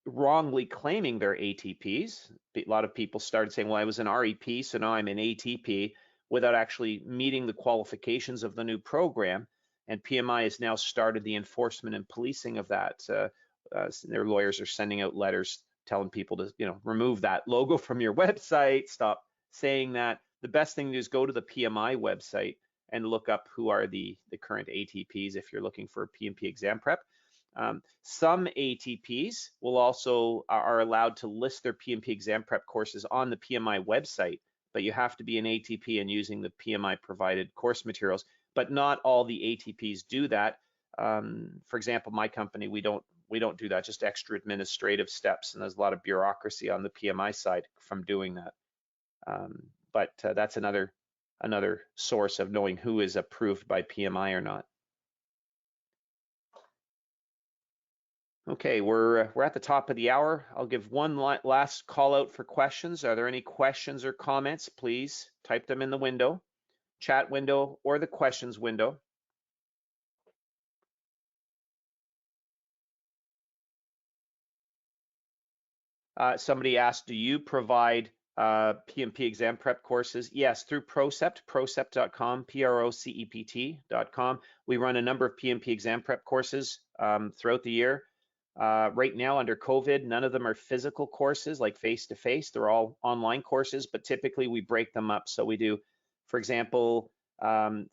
wrongly claiming their ATPs. A lot of people started saying, well, I was an REP, so now I'm an ATP, without actually meeting the qualifications of the new program. And PMI has now started the enforcement and policing of that. Their lawyers are sending out letters telling people to, remove that logo from your website, stop saying that. The best thing to do is go to the PMI website and look up who are the current ATPs if you're looking for PMP exam prep. Some ATPs will also are allowed to list their PMP exam prep courses on the PMI website, but you have to be an ATP and using the PMI provided course materials. But not all the ATPs do that. For example, my company, we don't do that, just extra administrative steps, and there's a lot of bureaucracy on the PMI side from doing that. But that's another source of knowing who is approved by PMI or not. Okay, we're at the top of the hour. I'll give one last call out for questions. Are there any questions or comments? Please type them in the window, chat window, or the questions window. Somebody asked, do you provide PMP exam prep courses? Yes, through Procept, procept.com, procept.com. We run a number of PMP exam prep courses throughout the year. Right now, under COVID, none of them are physical courses like face-to-face. They're all online courses, but typically we break them up. So we do, for example,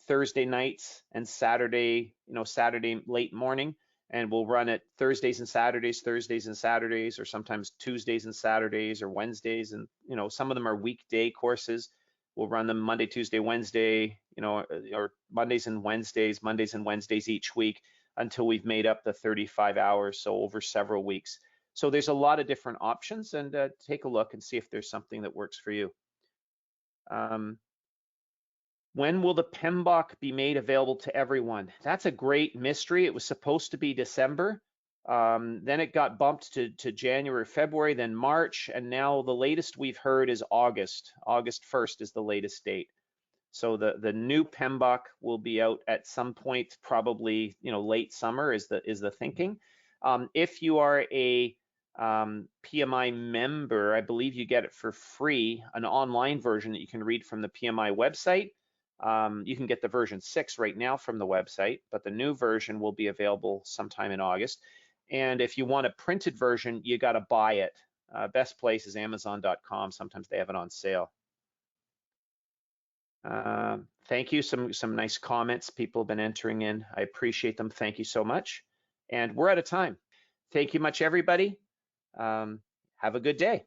Thursday nights and Saturday, Saturday late morning, and we'll run it Thursdays and Saturdays, or sometimes Tuesdays and Saturdays, or Wednesdays. And, some of them are weekday courses. We'll run them Monday, Tuesday, Wednesday, or Mondays and Wednesdays each week until we've made up the 35 hours, so over several weeks. So there's a lot of different options, and take a look and see if there's something that works for you. When will the PMBok be made available to everyone? That's a great mystery. It was supposed to be December. Then it got bumped to January, February, then March, and now the latest we've heard is August. August 1st is the latest date. So the new PMBok will be out at some point, probably late summer is the thinking. If you are a PMI member, I believe you get it for free, an online version that you can read from the PMI website. You can get the version 6 right now from the website, but the new version will be available sometime in August. And if you want a printed version, you got to buy it. Best place is Amazon.com. Sometimes they have it on sale. Thank you. Some nice comments people have been entering in. I appreciate them. Thank you so much. And we're out of time. Thank you much, everybody. Have a good day.